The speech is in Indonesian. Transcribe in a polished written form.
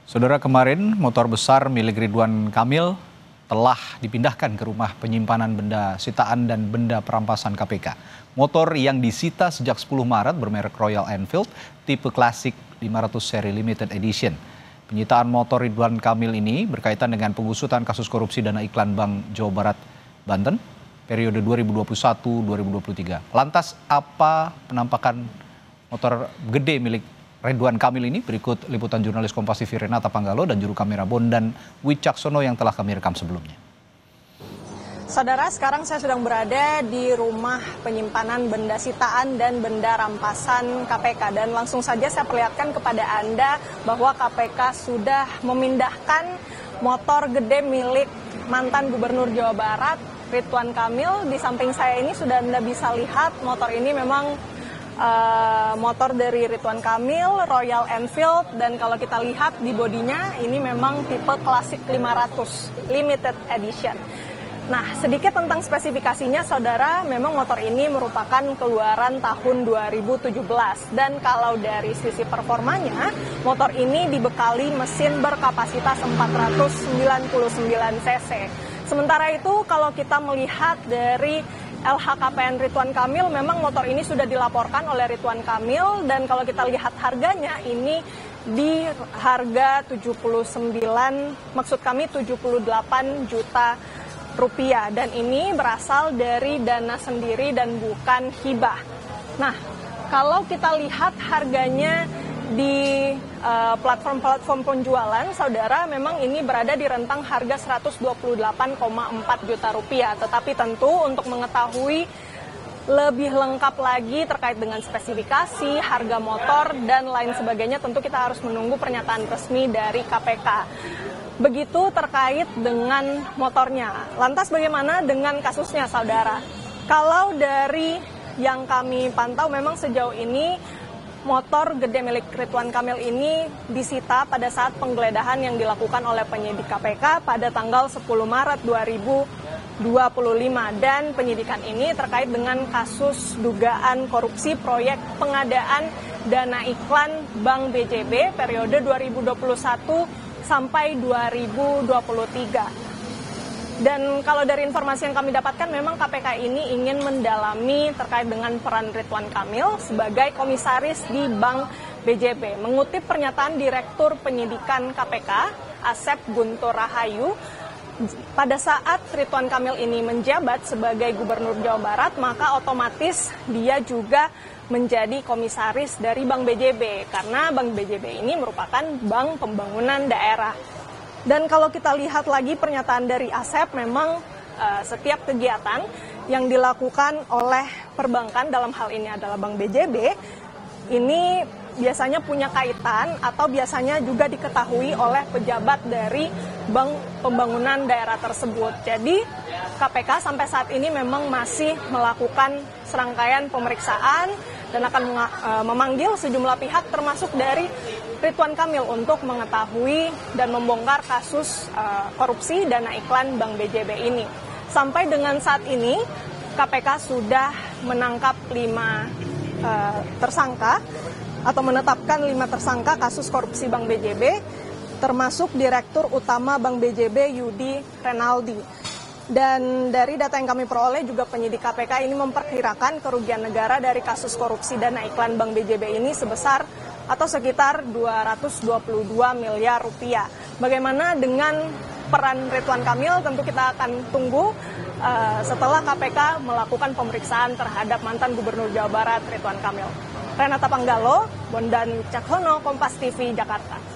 Saudara, kemarin motor besar milik Ridwan Kamil telah dipindahkan ke rumah penyimpanan benda sitaan dan benda perampasan KPK. Motor yang disita sejak 10 Maret bermerek Royal Enfield tipe klasik 500 seri limited edition. Penyitaan motor Ridwan Kamil ini berkaitan dengan pengusutan kasus korupsi dana iklan Bank Jawa Barat Banten periode 2021-2023. Lantas apa penampakan motor gede milik Ridwan Kamil ini? Berikut liputan jurnalis Kompas TV Renata Panggalo dan juru kamera Bondan Wicaksono yang telah kami rekam sebelumnya. Saudara, sekarang saya sedang berada di rumah penyimpanan benda sitaan dan benda rampasan KPK. Dan langsung saja saya perlihatkan kepada Anda bahwa KPK sudah memindahkan motor gede milik mantan Gubernur Jawa Barat, Ridwan Kamil. Di samping saya ini sudah Anda bisa lihat motor ini memang motor dari Ridwan Kamil, Royal Enfield, dan kalau kita lihat di bodinya ini memang tipe klasik 500 limited edition. Nah, sedikit tentang spesifikasinya, saudara, memang motor ini merupakan keluaran tahun 2017 dan kalau dari sisi performanya, motor ini dibekali mesin berkapasitas 499 cc. Sementara itu, kalau kita melihat dari LHKPN Ridwan Kamil, memang motor ini sudah dilaporkan oleh Ridwan Kamil dan kalau kita lihat harganya ini di harga 78 juta rupiah dan ini berasal dari dana sendiri dan bukan hibah. Nah, kalau kita lihat harganya di platform-platform penjualan, saudara, memang ini berada di rentang harga 128,4 juta rupiah. Tetapi tentu untuk mengetahui lebih lengkap lagi terkait dengan spesifikasi, harga motor, dan lain sebagainya, tentu kita harus menunggu pernyataan resmi dari KPK. Begitu terkait dengan motornya. Lantas bagaimana dengan kasusnya, saudara? Kalau dari yang kami pantau, memang sejauh ini motor gede milik Ridwan Kamil ini disita pada saat penggeledahan yang dilakukan oleh penyidik KPK pada tanggal 10 Maret 2025 dan penyidikan ini terkait dengan kasus dugaan korupsi proyek pengadaan dana iklan Bank BJB periode 2021 sampai 2023. Dan kalau dari informasi yang kami dapatkan, memang KPK ini ingin mendalami terkait dengan peran Ridwan Kamil sebagai komisaris di Bank BJB. Mengutip pernyataan Direktur Penyidikan KPK, Asep Guntur Rahayu, pada saat Ridwan Kamil ini menjabat sebagai Gubernur Jawa Barat, maka otomatis dia juga menjadi komisaris dari Bank BJB, karena Bank BJB ini merupakan bank pembangunan daerah. Dan kalau kita lihat lagi pernyataan dari Asep, memang setiap kegiatan yang dilakukan oleh perbankan, dalam hal ini adalah Bank BJB, ini biasanya punya kaitan atau biasanya juga diketahui oleh pejabat dari Bank Pembangunan Daerah tersebut. Jadi KPK sampai saat ini memang masih melakukan serangkaian pemeriksaan dan akan memanggil sejumlah pihak termasuk dari Ridwan Kamil untuk mengetahui dan membongkar kasus korupsi dana iklan Bank BJB ini. Sampai dengan saat ini KPK sudah menangkap 5 tersangka atau menetapkan 5 tersangka kasus korupsi Bank BJB, termasuk Direktur Utama Bank BJB Yudi Renaldi. Dan dari data yang kami peroleh juga penyidik KPK ini memperkirakan kerugian negara dari kasus korupsi dana iklan Bank BJB ini sebesar atau sekitar 222 miliar rupiah. Bagaimana dengan peran Ridwan Kamil? Tentu kita akan tunggu setelah KPK melakukan pemeriksaan terhadap mantan Gubernur Jawa Barat Ridwan Kamil. Renata Panggalo, Bondan Wicaksono, Kompas TV, Jakarta.